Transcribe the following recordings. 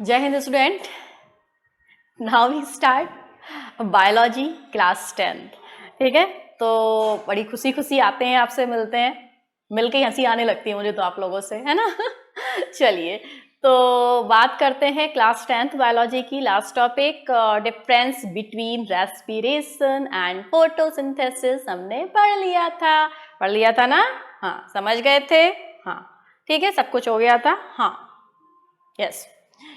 जय हिंद student, now we start biology class 10। ठीक है, तो बड़ी खुशी खुशी आते हैं, आपसे मिलते हैं, मिलके हंसी आने लगती है मुझे तो आप लोगों से, है ना। चलिए, तो बात करते हैं क्लास 10th बायोलॉजी की। Last topic difference between respiration and photosynthesis हमने पढ़ लिया था ना। हाँ, समझ गए थे। हाँ ठीक है, सब कुछ हो गया था। हाँ यस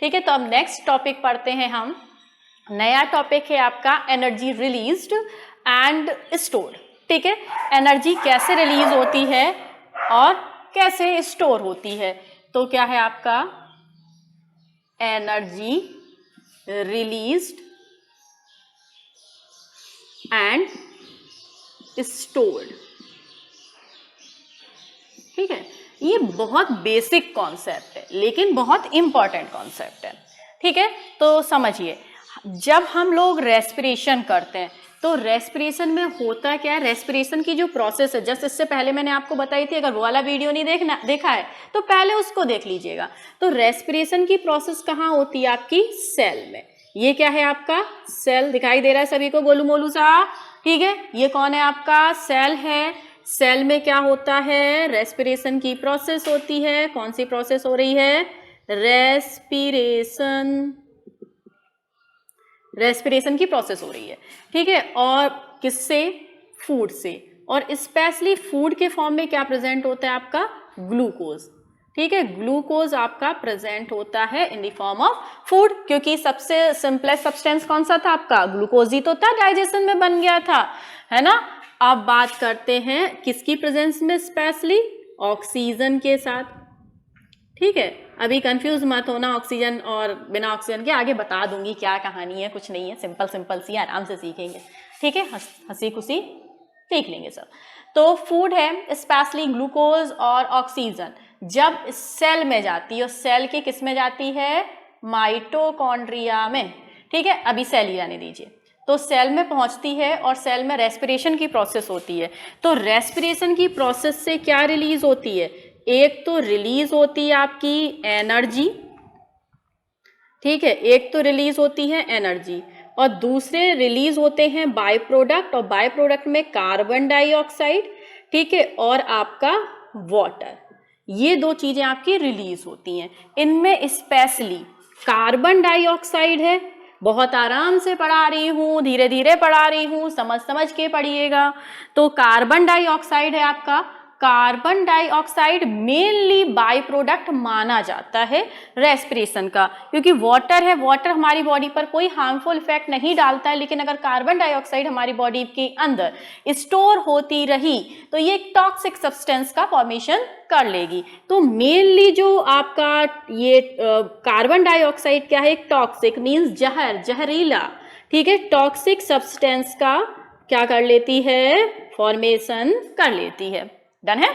ठीक है, तो अब नेक्स्ट टॉपिक पढ़ते हैं हम। नया टॉपिक है आपका एनर्जी रिलीज्ड एंड स्टोर्ड। ठीक है, एनर्जी कैसे रिलीज होती है और कैसे स्टोर होती है। तो क्या है आपका एनर्जी रिलीज्ड एंड स्टोर्ड। ठीक है, ये बहुत बेसिक कॉन्सेप्ट है लेकिन बहुत इंपॉर्टेंट कॉन्सेप्ट है। ठीक है, तो समझिए, जब हम लोग रेस्पिरेशन करते हैं तो रेस्पिरेशन में होता क्या है, रेस्पिरेशन की जो प्रोसेस है, जस्ट इससे पहले मैंने आपको बताई थी, अगर वो वाला वीडियो नहीं देखा है तो पहले उसको देख लीजिएगा। तो रेस्पिरेशन की प्रोसेस कहाँ होती है, आपकी सेल में। ये क्या है आपका सेल, दिखाई दे रहा है सभी को, गोलू मोलू सा। ठीक है, ये कौन है आपका सेल है। सेल में क्या होता है, रेस्पिरेशन की प्रोसेस होती है। कौन सी प्रोसेस हो रही है, रेस्पिरेशन की प्रोसेस हो रही है। ठीक है, और किससे, फूड से, और स्पेशली फूड के फॉर्म में क्या प्रेजेंट होता है आपका ग्लूकोज। ठीक है, ग्लूकोज आपका प्रेजेंट होता है in the form of food, क्योंकि सबसे सिंपलेस्ट सब्सटेंस कौन सा था आपका, ग्लूकोज ही तो था, डाइजेशन में बन गया था, है ना। अब बात करते हैं किसकी प्रेजेंस में, स्पेशली ऑक्सीजन के साथ। ठीक है, अभी कंफ्यूज मत होना, ऑक्सीजन और बिना ऑक्सीजन के आगे बता दूंगी क्या कहानी है, कुछ नहीं है, सिंपल सिंपल सी, आराम से सीखेंगे। ठीक है, हंसी खुशी सीख लेंगे सब। तो फूड है स्पेशली ग्लूकोज और ऑक्सीजन, जब सेल में जाती है, सेल की किस में जाती है, माइटोकॉन्ड्रिया में। ठीक है, अभी सेल ही आने दीजिए। तो सेल में पहुंचती है और सेल में रेस्पिरेशन की प्रोसेस होती है। तो रेस्पिरेशन की प्रोसेस से क्या रिलीज होती है, एक तो रिलीज होती है आपकी एनर्जी। ठीक है, एक तो रिलीज होती है एनर्जी और दूसरे रिलीज होते हैं बाय प्रोडक्ट, और बाय प्रोडक्ट में कार्बन डाइऑक्साइड, ठीक है, और आपका वाटर। ये दो चीजें आपकी रिलीज होती हैं। इनमें स्पेशली कार्बन डाइऑक्साइड है, बहुत आराम से पढ़ा रही हूँ, धीरे धीरे पढ़ा रही हूँ, समझ समझ के पढ़िएगा। तो कार्बन डाइऑक्साइड है आपका, carbon dioxide mainly by product माना जाता है रेस्पिरेशन का, क्योंकि वाटर है, वाटर हमारी बॉडी पर कोई हार्मफुल इफेक्ट नहीं डालता है, लेकिन अगर कार्बन डाइऑक्साइड हमारी बॉडी के अंदर स्टोर होती रही तो ये टॉक्सिक सब्सटेंस का फॉर्मेशन कर लेगी। तो मेनली जो आपका ये कार्बन डाइऑक्साइड क्या है, टॉक्सिक मीन्स जहरीला। ठीक है, टॉक्सिक सब्सटेंस का क्या कर लेती है, फॉर्मेशन कर लेती है। डन है।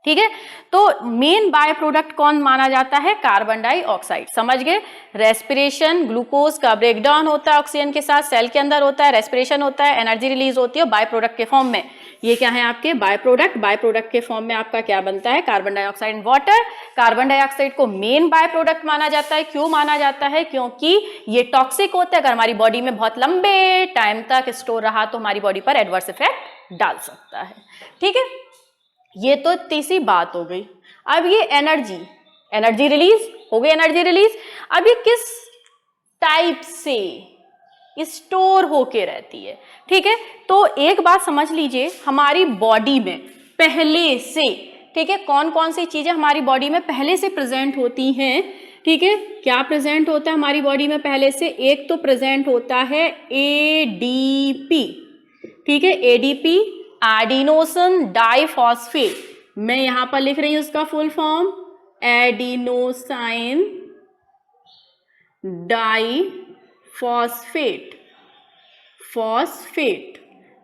ठीक है, तो मेन बाय प्रोडक्ट कौन माना जाता है, कार्बन डाइऑक्साइड। समझ गए, रेस्पिरेशन ग्लूकोज का ब्रेकडाउन होता है ऑक्सीजन के साथ, सेल के अंदर होता है, रेस्पिरेशन होता है, एनर्जी रिलीज होती है बाय प्रोडक्ट के फॉर्म में। ये क्या है आपके बाय प्रोडक्ट, बाय प्रोडक्ट के फॉर्म में आपका क्या बनता है, carbon dioxide and water. Carbon dioxide को मेन बाय प्रोडक्ट माना जाता है। क्यों माना जाता है, क्योंकि ये टॉक्सिक होता है, अगर हमारी बॉडी में बहुत लंबे टाइम तक स्टोर रहा तो हमारी बॉडी पर एडवर्स इफेक्ट डाल सकता है। ठीक है, ये तो तीसरी बात हो गई। अब ये एनर्जी रिलीज हो गई, एनर्जी रिलीज। अब ये किस टाइप से स्टोर होके रहती है। ठीक है, तो एक बात समझ लीजिए, हमारी बॉडी में पहले से, ठीक है, कौन कौन सी चीजें हमारी बॉडी में पहले से प्रेजेंट होती हैं। ठीक है, क्या प्रेजेंट होता है हमारी बॉडी में पहले से, एक तो प्रेजेंट होता है एडीपी। ठीक है, एडीपी एडिनोसिन डाइफॉस्फेट, मैं यहां पर लिख रही हूं उसका full form, adenosine diphosphate, phosphate.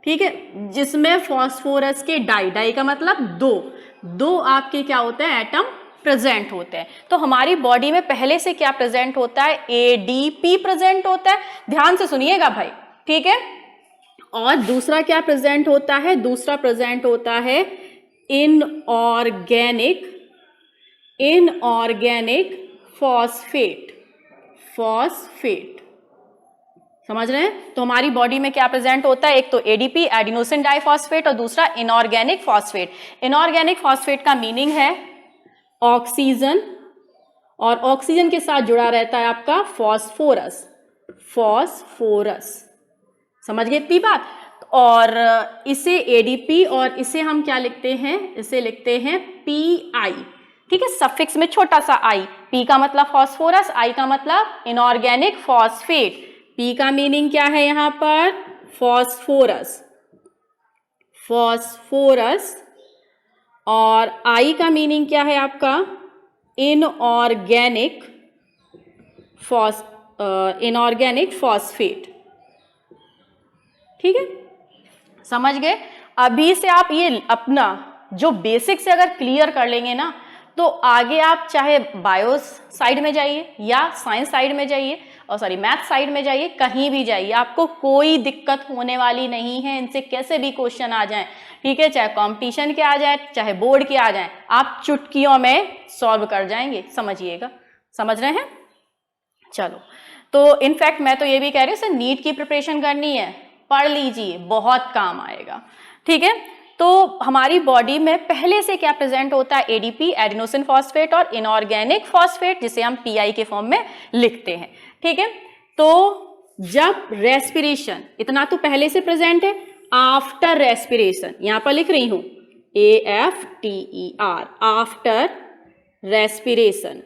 ठीक है, जिसमें फॉस्फोरस के डाई का मतलब दो आपके क्या होते हैं, एटम प्रेजेंट होते हैं। तो हमारी बॉडी में पहले से क्या प्रेजेंट होता है, एडीपी प्रेजेंट होता है। ध्यान से सुनिएगा भाई। ठीक है, और दूसरा क्या प्रेजेंट होता है, दूसरा प्रेजेंट होता है इनऑर्गेनिक फॉस्फेट। फॉस्फेट। समझ रहे हैं? तो हमारी बॉडी में क्या प्रेजेंट होता है, एक तो एडीपी एडिनोसिन डाइफॉस्फेट और दूसरा इनऑर्गेनिक फॉस्फेट। इनऑर्गेनिक फॉस्फेट का मीनिंग है ऑक्सीजन, और ऑक्सीजन के साथ जुड़ा रहता है आपका फॉस्फोरस। फॉस्फोरस, समझ गए इतनी बात? और इसे एडीपी और इसे हम क्या लिखते हैं, इसे लिखते हैं पीआई। ठीक है, सफिक्स में छोटा सा आई। पी का मतलब फॉस्फोरस, आई का मतलब इनऑर्गेनिक फॉस्फेट। पी का मीनिंग क्या है यहां पर, फॉस्फोरस, फॉस्फोरस, और आई का मीनिंग क्या है आपका, इनऑर्गेनिक फॉस्फेट। ठीक है, समझ गए? अभी से आप ये अपना जो बेसिक से अगर क्लियर कर लेंगे ना, तो आगे आप चाहे बायो साइड में जाइए या साइंस साइड में जाइए, और सॉरी मैथ साइड में जाइए, कहीं भी जाइए, आपको कोई दिक्कत होने वाली नहीं है। इनसे कैसे भी क्वेश्चन आ जाएं, ठीक है, चाहे कंपटीशन के आ जाए, चाहे बोर्ड के आ जाएं, आप चुटकियों में सॉल्व कर जाएंगे। समझिएगा, समझ रहे हैं? चलो, तो इनफैक्ट मैं तो ये भी कह रही हूँ, सर नीट की प्रिपरेशन करनी है, पढ़ लीजिए, बहुत काम आएगा। ठीक है, तो हमारी बॉडी में पहले से क्या प्रेजेंट होता है, एडीपी एडिनोसिन फॉस्फेट और इनऑर्गेनिक फॉस्फेट, जिसे हम पीआई के फॉर्म में लिखते हैं। ठीक है, तो जब रेस्पिरेशन, इतना तो पहले से प्रेजेंट है, आफ्टर रेस्पिरेशन, यहां पर लिख रही हूं AFTER, आफ्टर रेस्पिरेशन।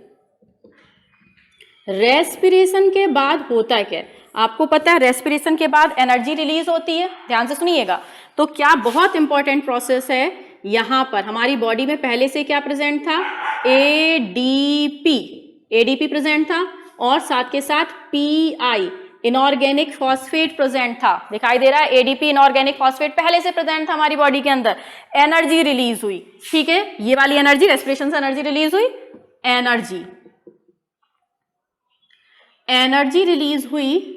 रेस्पिरेशन के बाद होता क्या है आपको पता है? रेस्पिरेशन के बाद एनर्जी रिलीज होती है, ध्यान से सुनिएगा। तो क्या बहुत इंपॉर्टेंट प्रोसेस है यहां पर, हमारी बॉडी में पहले से क्या प्रेजेंट था, एडीपी प्रेजेंट था, और साथ के साथ पीआई इनऑर्गेनिक फॉस्फेट प्रेजेंट था। दिखाई दे रहा है, एडीपी इनऑर्गेनिक फॉस्फेट पहले से प्रेजेंट था हमारी बॉडी के अंदर। एनर्जी रिलीज हुई, ठीक है, ये वाली एनर्जी, रेस्पिरेशन से एनर्जी रिलीज हुई, एनर्जी रिलीज हुई,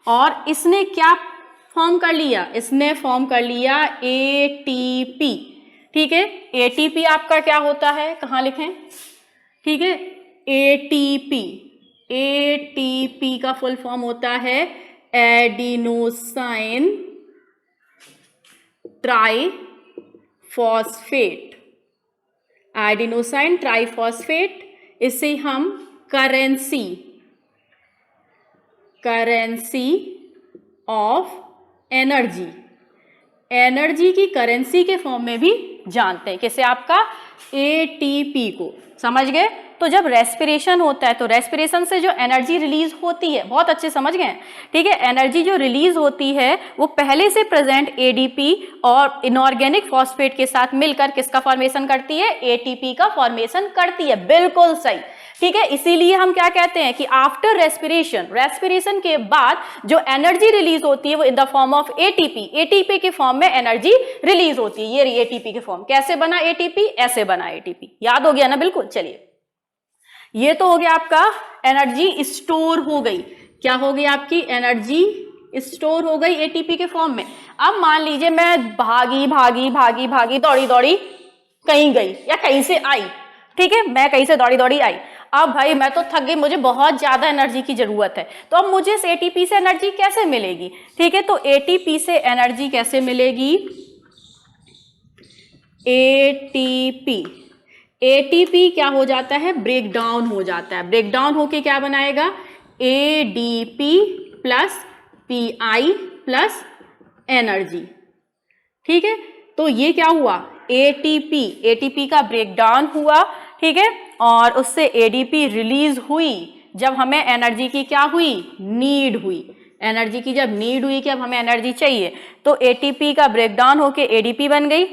और इसने क्या फॉर्म कर लिया, इसने फॉर्म कर लिया एटीपी। ठीक है, एटीपी आपका क्या होता है, कहां लिखें, ठीक है, एटीपी का फुल फॉर्म होता है एडिनोसाइन ट्राइफॉस्फेट। एडिनोसाइन ट्राइफॉस्फेट, इसे हम करेंसी ऑफ एनर्जी की करेंसी के फॉर्म में भी जानते हैं, किसे, आपका एटीपी को। समझ गए? तो जब रेस्पिरेशन होता है, तो रेस्पिरेशन से जो एनर्जी रिलीज होती है, बहुत अच्छे समझ गए, ठीक है, एनर्जी जो रिलीज होती है वो पहले से प्रेजेंट एडीपी और इनऑर्गेनिक फॉस्फेट के साथ मिलकर किसका फॉर्मेशन करती है, एटीपी का फॉर्मेशन करती है। बिल्कुल सही, ठीक है। इसीलिए हम क्या कहते हैं कि आफ्टर रेस्पिरेशन के बाद जो एनर्जी रिलीज होती है वो in the form of ATP के फॉर्म में एनर्जी रिलीज होती है। ये एटीपी के फॉर्म, कैसे बना एटीपी, ऐसे बना एटीपी, याद हो गया ना? बिल्कुल। चलिए, ये तो हो गया आपका एनर्जी स्टोर हो गई। क्या हो गई आपकी एनर्जी स्टोर हो गई एटीपी के फॉर्म में। अब मान लीजिए मैं भागी दौड़ी कहीं गई या कहीं से आई, ठीक है, मैं कहीं से दौड़ी आई। अब भाई मैं तो थक गई, मुझे बहुत ज्यादा एनर्जी की जरूरत है, तो अब मुझे इस एटीपी से एनर्जी कैसे मिलेगी? ठीक है, तो एटीपी से एनर्जी कैसे मिलेगी, एटीपी क्या हो जाता है, ब्रेक डाउन हो जाता है। ब्रेक डाउन होके क्या बनाएगा, ADP plus pi plus energy. ठीक है, तो ये क्या हुआ, एटीपी का ब्रेक डाउन हुआ, ठीक है, और उससे एडीपी रिलीज हुई जब हमें एनर्जी की क्या हुई, नीड हुई। एनर्जी की जब नीड हुई कि अब हमें एनर्जी चाहिए, तो एटीपी का ब्रेक डाउन होके एडीपी बन गई,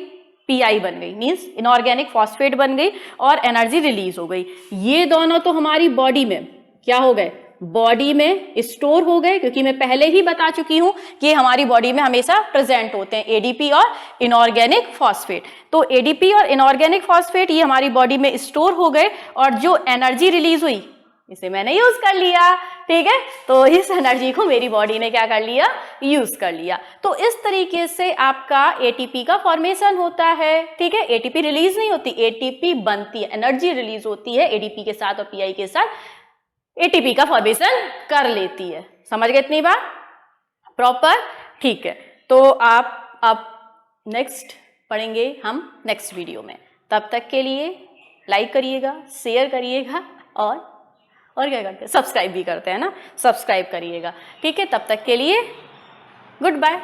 पीआई बन गई, मींस इनऑर्गेनिक फॉस्फेट बन गई और एनर्जी रिलीज हो गई। ये दोनों तो हमारी बॉडी में क्या हो गए, बॉडी में स्टोर हो गए, क्योंकि मैं पहले ही बता चुकी हूं कि हमारी बॉडी में हमेशा प्रेजेंट होते हैं एडीपी और इनऑर्गेनिक फॉस्फेट। तो एडीपी और इनऑर्गेनिक फॉस्फेट ये हमारी बॉडी में स्टोर हो गए, और जो एनर्जी रिलीज हुई इसे मैंने यूज कर लिया। ठीक है, तो इस एनर्जी को मेरी बॉडी ने क्या कर लिया, यूज कर लिया। तो इस तरीके से आपका एटीपी का फॉर्मेशन होता है। ठीक है, एटीपी रिलीज नहीं होती, एटीपी बनती है, एनर्जी रिलीज होती है एडीपी के साथ और पीआई के साथ। एटीपी का फॉर्मेशन कर लेती है। समझ गए इतनी बात प्रॉपर? ठीक है, तो आप अब नेक्स्ट पढ़ेंगे हम नेक्स्ट वीडियो में। तब तक के लिए लाइक करिएगा, शेयर करिएगा और क्या करते हैं, सब्सक्राइब भी करते हैं ना, सब्सक्राइब करिएगा। ठीक है, तब तक के लिए गुड बाय।